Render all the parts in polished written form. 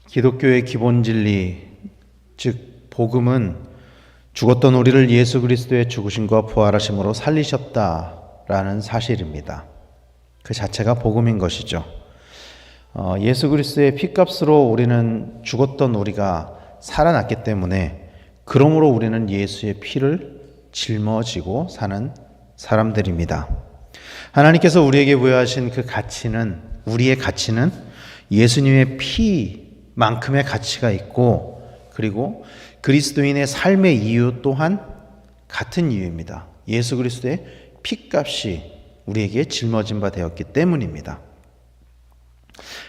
기독교의 기본 진리, 즉 복음은 죽었던 우리를 예수 그리스도의 죽으심과 부활하심으로 살리셨다라는 사실입니다. 그 자체가 복음인 것이죠. 예수 그리스도의 피값으로 우리는 죽었던 우리가 살아났기 때문에 그러므로 우리는 예수의 피를 짊어지고 사는 사람들입니다. 하나님께서 우리에게 부여하신 그 가치는, 우리의 가치는 예수님의 피만큼의 가치가 있고, 그리고 그리스도인의 삶의 이유 또한 같은 이유입니다. 예수 그리스도의 피값이 우리에게 짊어진 바 되었기 때문입니다.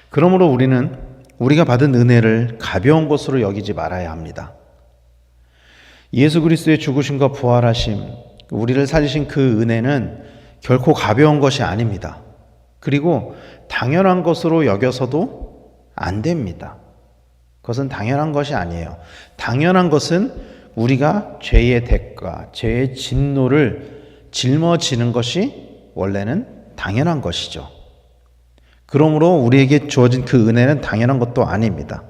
그러므로 우리는 우리가 받은 은혜를 가벼운 것으로 여기지 말아야 합니다. 예수 그리스도의 죽으심과 부활하심, 우리를 살리신 그 은혜는 결코 가벼운 것이 아닙니다. 그리고 당연한 것으로 여겨서도 안 됩니다. 그것은 당연한 것이 아니에요. 당연한 것은 우리가 죄의 대가, 죄의 진노를 짊어지는 것이 원래는 당연한 것이죠. 그러므로 우리에게 주어진 그 은혜는 당연한 것도 아닙니다.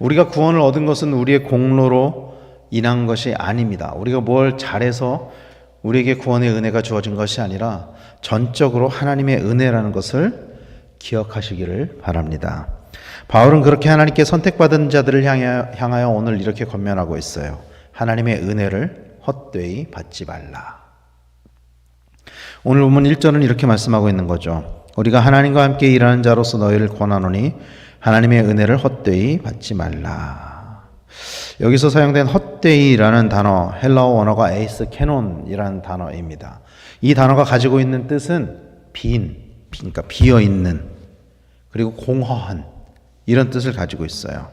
우리가 구원을 얻은 것은 우리의 공로로 인한 것이 아닙니다. 우리가 뭘 잘해서 우리에게 구원의 은혜가 주어진 것이 아니라 전적으로 하나님의 은혜라는 것을 기억하시기를 바랍니다. 바울은 그렇게 하나님께 선택받은 자들을 향하여 오늘 이렇게 권면하고 있어요. 하나님의 은혜를 헛되이 받지 말라. 오늘 본문 1절은 이렇게 말씀하고 있는 거죠. 우리가 하나님과 함께 일하는 자로서 너희를 권하노니 하나님의 은혜를 헛되이 받지 말라. 여기서 사용된 헛되이라는 단어, 헬라어 원어가 에이스 캐논이라는 단어입니다. 이 단어가 가지고 있는 뜻은 그러니까 비어있는, 그리고 공허한, 이런 뜻을 가지고 있어요.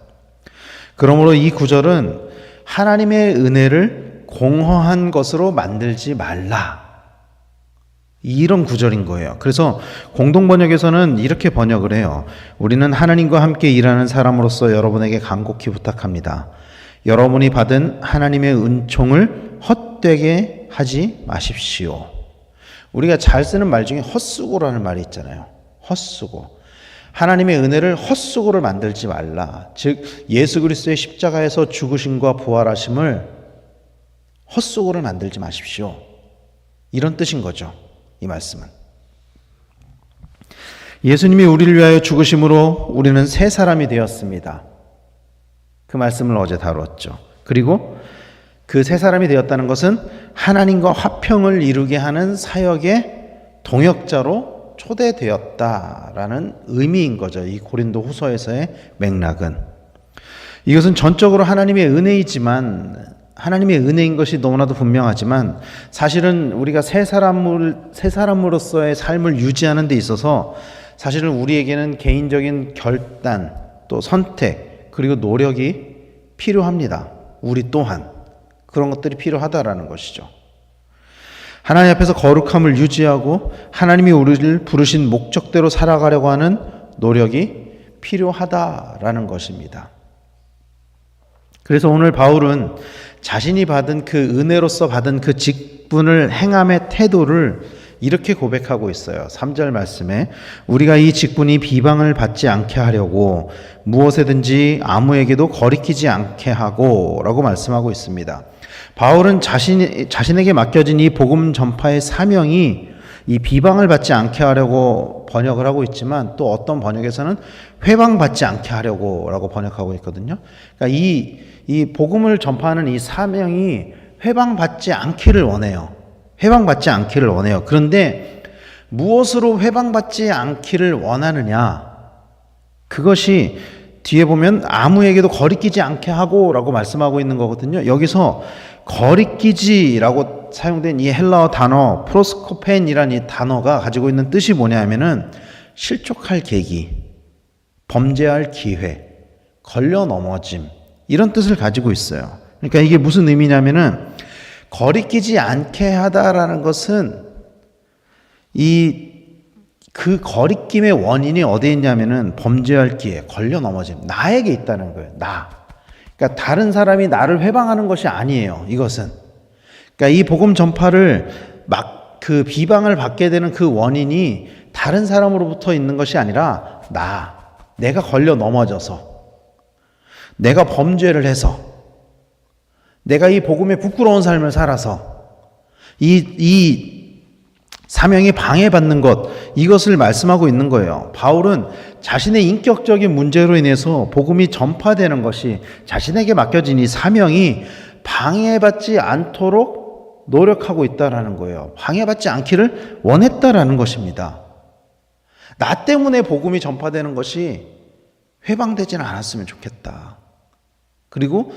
그러므로 이 구절은 하나님의 은혜를 공허한 것으로 만들지 말라, 이런 구절인 거예요. 그래서 공동번역에서는 이렇게 번역을 해요. 우리는 하나님과 함께 일하는 사람으로서 여러분에게 간곡히 부탁합니다. 여러분이 받은 하나님의 은총을 헛되게 하지 마십시오. 우리가 잘 쓰는 말 중에 헛수고라는 말이 있잖아요. 헛수고. 하나님의 은혜를 헛수고를 만들지 말라. 즉 예수 그리스도의 십자가에서 죽으심과 부활하심을 헛수고를 만들지 마십시오. 이런 뜻인 거죠. 이 말씀은. 예수님이 우리를 위하여 죽으심으로 우리는 새 사람이 되었습니다. 그 말씀을 어제 다루었죠. 그리고 그 새 사람이 되었다는 것은 하나님과 화평을 이루게 하는 사역의 동역자로 초대되었다라는 의미인 거죠. 이 고린도 후서에서의 맥락은. 이것은 전적으로 하나님의 은혜이지만, 하나님의 은혜인 것이 너무나도 분명하지만, 사실은 우리가 새 사람으로서의 삶을 유지하는 데 있어서 사실은 우리에게는 개인적인 결단, 또 선택, 그리고 노력이 필요합니다. 우리 또한 그런 것들이 필요하다라는 것이죠. 하나님 앞에서 거룩함을 유지하고 하나님이 우리를 부르신 목적대로 살아가려고 하는 노력이 필요하다라는 것입니다. 그래서 오늘 바울은 자신이 받은 그 은혜로서 받은 그 직분을 행함의 태도를 이렇게 고백하고 있어요. 3절 말씀에 우리가 이 직분이 비방을 받지 않게 하려고 무엇에든지 아무에게도 거리끼지 않게 하고 라고 말씀하고 있습니다. 바울은 자신에게 맡겨진 이 복음 전파의 사명이 이 비방을 받지 않게 하려고 번역을 하고 있지만, 또 어떤 번역에서는 회방받지 않게 하려고 라고 번역하고 있거든요. 그러니까 이 복음을 전파하는 이 사명이 회방받지 않기를 원해요. 회방받지 않기를 원해요. 그런데 무엇으로 회방받지 않기를 원하느냐? 그것이 뒤에 보면 아무에게도 거리끼지 않게 하고 라고 말씀하고 있는 거거든요. 여기서 거리끼지라고 사용된 이 헬라어 단어 프로스코펜이라는 이 단어가 가지고 있는 뜻이 뭐냐 하면은 실족할 계기, 범죄할 기회, 걸려 넘어짐, 이런 뜻을 가지고 있어요. 그러니까 이게 무슨 의미냐면은 거리끼지 않게 하다라는 것은 그 거리낌의 원인이 어디에 있냐면은 범죄할 기회, 걸려 넘어짐, 나에게 있다는 거예요. 그러니까 다른 사람이 나를 회방하는 것이 아니에요. 이것은. 그러니까 이 복음 전파를 그 비방을 받게 되는 그 원인이 다른 사람으로부터 있는 것이 아니라 내가 걸려 넘어져서, 내가 범죄를 해서, 내가 이 복음에 부끄러운 삶을 살아서 이 사명이 방해받는 것, 이것을 말씀하고 있는 거예요. 바울은 자신의 인격적인 문제로 인해서 복음이 전파되는 것이, 자신에게 맡겨진 이 사명이 방해받지 않도록 노력하고 있다라는 거예요. 방해받지 않기를 원했다라는 것입니다. 나 때문에 복음이 전파되는 것이 회방되지는 않았으면 좋겠다. 그리고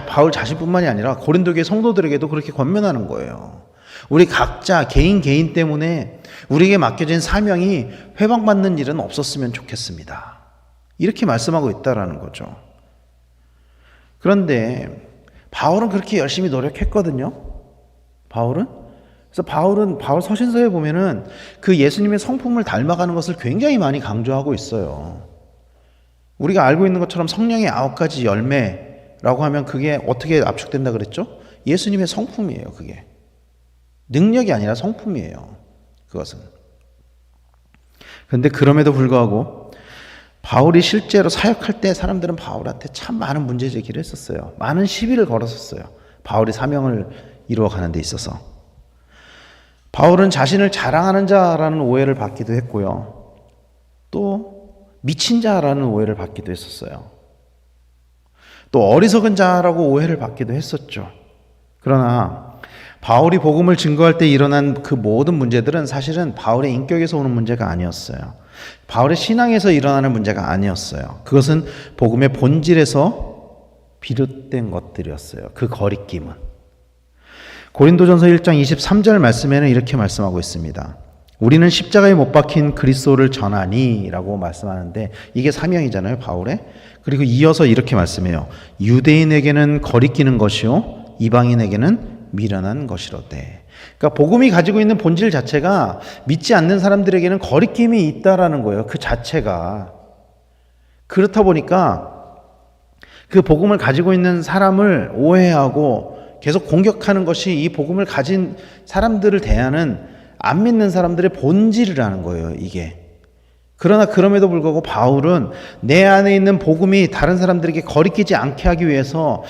바울 자신뿐만이 아니라 고린도 교회 성도들에게도 그렇게 권면하는 거예요. 우리 각자 개인 때문에 우리에게 맡겨진 사명이 회방받는 일은 없었으면 좋겠습니다. 이렇게 말씀하고 있다라는 거죠. 그런데 바울은 그렇게 열심히 노력했거든요. 그래서 바울 서신서에 보면은 그 예수님의 성품을 닮아가는 것을 굉장히 많이 강조하고 있어요. 우리가 알고 있는 것처럼 성령의 9가지 열매라고 하면 그게 어떻게 압축된다 그랬죠? 예수님의 성품이에요, 그게. 능력이 아니라 성품이에요, 그것은. 그런데 그럼에도 불구하고 바울이 실제로 사역할 때 사람들은 바울한테 참 많은 문제 제기를 했었어요. 많은 시비를 걸었었어요. 바울이 사명을 이루어가는 데 있어서. 바울은 자신을 자랑하는 자라는 오해를 받기도 했고요. 또 미친 자라는 오해를 받기도 했었어요. 또 어리석은 자라고 오해를 받기도 했었죠. 그러나 바울이 복음을 증거할 때 일어난 그 모든 문제들은 사실은 바울의 인격에서 오는 문제가 아니었어요. 바울의 신앙에서 일어나는 문제가 아니었어요. 그것은 복음의 본질에서 비롯된 것들이었어요. 그 거리낌은. 고린도전서 1장 23절 말씀에는 이렇게 말씀하고 있습니다. 우리는 십자가에 못 박힌 그리스도를 전하니 라고 말씀하는데, 이게 사명이잖아요, 바울의. 그리고 이어서 이렇게 말씀해요. 유대인에게는 거리끼는 것이요 이방인에게는 미련한 것이로되. 그러니까 복음이 가지고 있는 본질 자체가 믿지 않는 사람들에게는 거리낌이 있다라는 거예요. 그 자체가. 그렇다 보니까 그 복음을 가지고 있는 사람을 오해하고 계속 공격하는 것이 이 복음을 가진 사람들을 대하는 안 믿는 사람들의 본질이라는 거예요, 이게. 그러나 그럼에도 불구하고 바울은 내 안에 있는 복음이 다른 사람들에게 거리끼지 않게 하기 위해서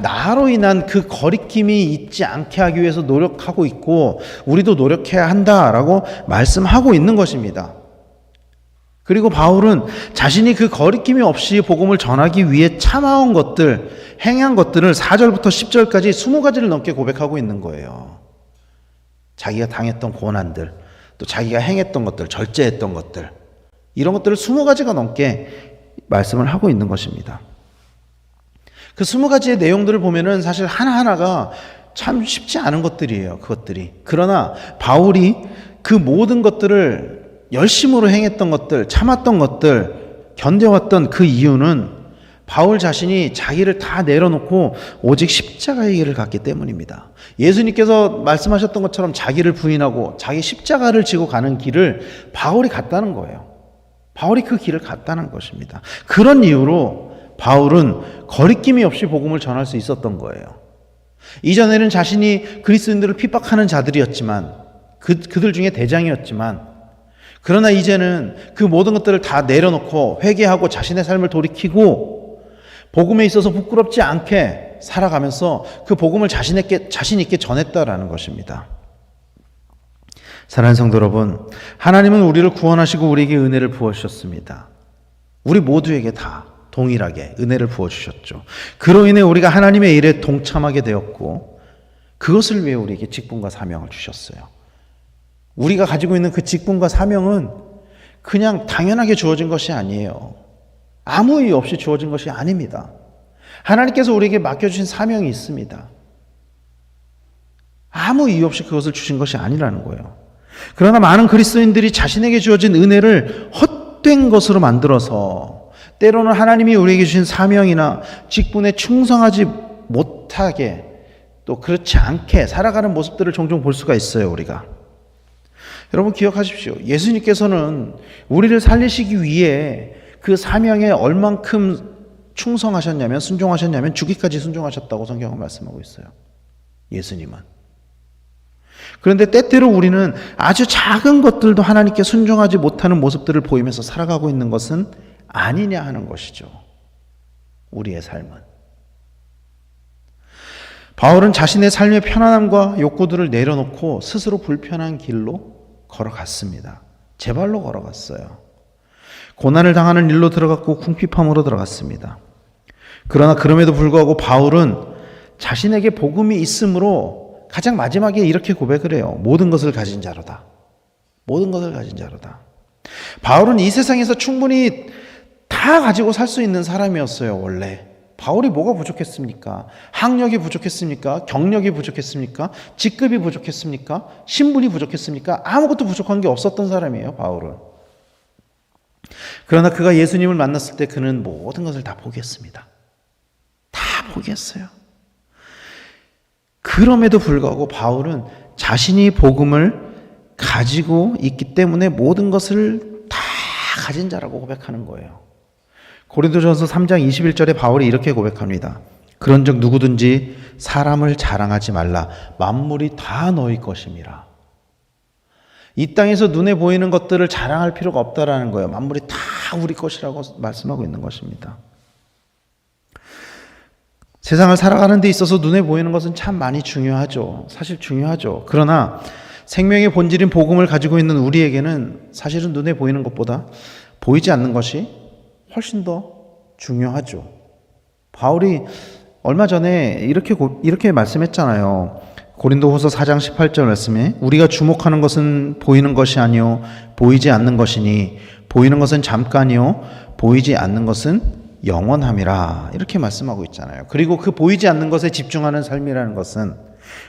나로 인한 그 거리낌이 있지 않게 하기 위해서 노력하고 있고, 우리도 노력해야 한다라고 말씀하고 있는 것입니다. 그리고 바울은 자신이 그 거리낌이 없이 복음을 전하기 위해 참아온 것들, 행한 것들을 4절부터 10절까지 20가지를 넘게 고백하고 있는 거예요. 자기가 당했던 고난들, 또 자기가 행했던 것들, 절제했던 것들, 이런 것들을 20가지가 넘게 말씀을 하고 있는 것입니다. 그 20가지의 내용들을 보면은 사실 하나하나가 참 쉽지 않은 것들이에요, 그것들이. 그러나 바울이 그 모든 것들을 열심으로 행했던 것들, 참았던 것들, 견뎌왔던 그 이유는 바울 자신이 자기를 다 내려놓고 오직 십자가의 길을 갔기 때문입니다. 예수님께서 말씀하셨던 것처럼 자기를 부인하고 자기 십자가를 지고 가는 길을 바울이 갔다는 거예요. 바울이 그 길을 갔다는 것입니다. 그런 이유로 바울은 거리낌이 없이 복음을 전할 수 있었던 거예요. 이전에는 자신이 그리스도인들을 핍박하는 자들이었지만, 그들 중에 대장이었지만, 그러나 이제는 그 모든 것들을 다 내려놓고 회개하고 자신의 삶을 돌이키고 복음에 있어서 부끄럽지 않게 살아가면서 그 복음을 자신 있게 전했다라는 것입니다. 사랑하는 성도 여러분, 하나님은 우리를 구원하시고 우리에게 은혜를 부어주셨습니다. 우리 모두에게 다 동일하게 은혜를 부어주셨죠. 그로 인해 우리가 하나님의 일에 동참하게 되었고, 그것을 위해 우리에게 직분과 사명을 주셨어요. 우리가 가지고 있는 그 직분과 사명은 그냥 당연하게 주어진 것이 아니에요. 아무 이유 없이 주어진 것이 아닙니다. 하나님께서 우리에게 맡겨주신 사명이 있습니다. 아무 이유 없이 그것을 주신 것이 아니라는 거예요. 그러나 많은 그리스도인들이 자신에게 주어진 은혜를 헛된 것으로 만들어서 때로는 하나님이 우리에게 주신 사명이나 직분에 충성하지 못하게, 또 그렇지 않게 살아가는 모습들을 종종 볼 수가 있어요, 우리가. 여러분 기억하십시오. 예수님께서는 우리를 살리시기 위해 그 사명에 얼만큼 충성하셨냐면, 순종하셨냐면 죽기까지 순종하셨다고 성경은 말씀하고 있어요. 예수님은. 그런데 때때로 우리는 아주 작은 것들도 하나님께 순종하지 못하는 모습들을 보이면서 살아가고 있는 것은 아니냐 하는 것이죠. 우리의 삶은. 바울은 자신의 삶의 편안함과 욕구들을 내려놓고 스스로 불편한 길로 걸어갔습니다. 제 발로 걸어갔어요. 고난을 당하는 일로 들어갔고 궁핍함으로 들어갔습니다. 그러나 그럼에도 불구하고 바울은 자신에게 복음이 있으므로 가장 마지막에 이렇게 고백을 해요. 모든 것을 가진 자로다. 모든 것을 가진 자로다. 바울은 이 세상에서 충분히 다 가지고 살 수 있는 사람이었어요. 원래 바울이 뭐가 부족했습니까? 학력이 부족했습니까? 경력이 부족했습니까? 직급이 부족했습니까? 신분이 부족했습니까? 아무것도 부족한 게 없었던 사람이에요. 바울은. 그러나 그가 예수님을 만났을 때 그는 모든 것을 다 포기했습니다. 다 포기했어요. 그럼에도 불구하고 바울은 자신이 복음을 가지고 있기 때문에 모든 것을 다 가진 자라고 고백하는 거예요. 고린도전서 3장 21절에 바울이 이렇게 고백합니다. 그런즉 누구든지 사람을 자랑하지 말라. 만물이 다 너희 것임이라. 이 땅에서 눈에 보이는 것들을 자랑할 필요가 없다라는 거예요. 만물이 다 우리 것이라고 말씀하고 있는 것입니다. 세상을 살아가는 데 있어서 눈에 보이는 것은 참 많이 중요하죠. 사실 중요하죠. 그러나 생명의 본질인 복음을 가지고 있는 우리에게는 사실은 눈에 보이는 것보다 보이지 않는 것이 훨씬 더 중요하죠. 바울이 얼마 전에 이렇게 말씀했잖아요. 고린도후서 4장 18절 말씀에 우리가 주목하는 것은 보이는 것이 아니요 보이지 않는 것이니 보이는 것은 잠깐이요 보이지 않는 것은 영원함이라 이렇게 말씀하고 있잖아요. 그리고 그 보이지 않는 것에 집중하는 삶이라는 것은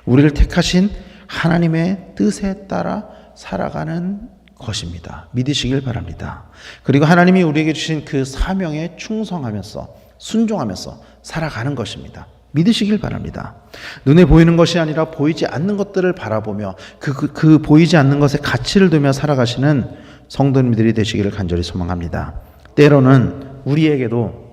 우리를 택하신 하나님의 뜻에 따라 살아가는 것입니다. 믿으시길 바랍니다. 그리고 하나님이 우리에게 주신 그 사명에 충성하면서 순종하면서 살아가는 것입니다. 믿으시길 바랍니다. 눈에 보이는 것이 아니라 보이지 않는 것들을 바라보며 그 보이지 않는 것에 가치를 두며 살아가시는 성도님들이 되시기를 간절히 소망합니다. 때로는 우리에게도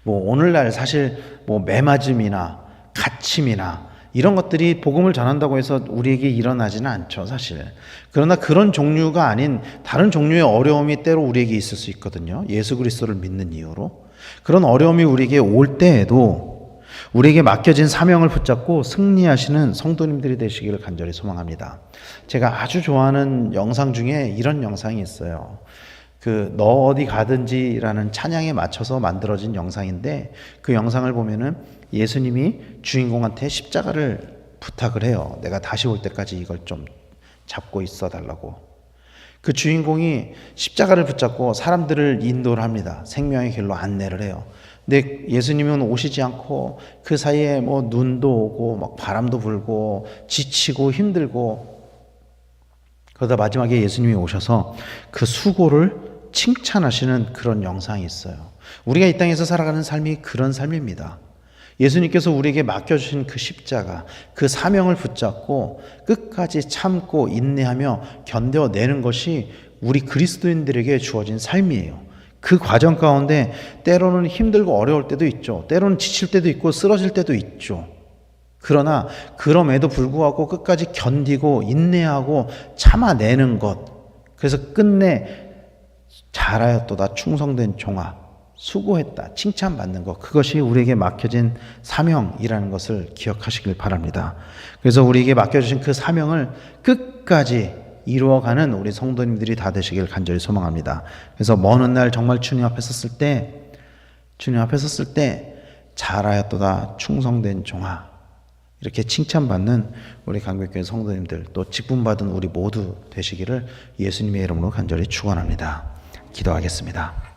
오늘날 사실 매맞음이나 갇힘이나 이런 것들이 복음을 전한다고 해서 우리에게 일어나지는 않죠, 사실. 그러나 그런 종류가 아닌 다른 종류의 어려움이 때로 우리에게 있을 수 있거든요. 예수 그리스도를 믿는 이유로. 그런 어려움이 우리에게 올 때에도 우리에게 맡겨진 사명을 붙잡고 승리하시는 성도님들이 되시기를 간절히 소망합니다. 제가 아주 좋아하는 영상 중에 이런 영상이 있어요. 너 어디 가든지라는 찬양에 맞춰서 만들어진 영상인데 그 영상을 보면은 예수님이 주인공한테 십자가를 부탁을 해요. 내가 다시 올 때까지 이걸 좀 잡고 있어 달라고. 그 주인공이 십자가를 붙잡고 사람들을 인도를 합니다. 생명의 길로 안내를 해요. 근데 예수님은 오시지 않고 그 사이에 눈도 오고 막 바람도 불고 지치고 힘들고 그러다 마지막에 예수님이 오셔서 그 수고를 칭찬하시는 그런 영상이 있어요. 우리가 이 땅에서 살아가는 삶이 그런 삶입니다. 예수님께서 우리에게 맡겨주신 그 십자가, 그 사명을 붙잡고 끝까지 참고 인내하며 견뎌내는 것이 우리 그리스도인들에게 주어진 삶이에요. 그 과정 가운데 때로는 힘들고 어려울 때도 있죠. 때로는 지칠 때도 있고 쓰러질 때도 있죠. 그러나 그럼에도 불구하고 끝까지 견디고 인내하고 참아내는 것, 그래서 끝내 잘하였도다 충성된 종아 수고했다 칭찬받는 것, 그것이 우리에게 맡겨진 사명이라는 것을 기억하시길 바랍니다. 그래서 우리에게 맡겨주신 그 사명을 끝까지 이루어가는 우리 성도님들이 다 되시길 간절히 소망합니다. 그래서 먼 훗날 정말 주님 앞에 섰을 때 잘하였도다 충성된 종아 이렇게 칭찬받는 우리 강백교회 성도님들, 또 직분받은 우리 모두 되시기를 예수님의 이름으로 간절히 축원합니다. 기도하겠습니다.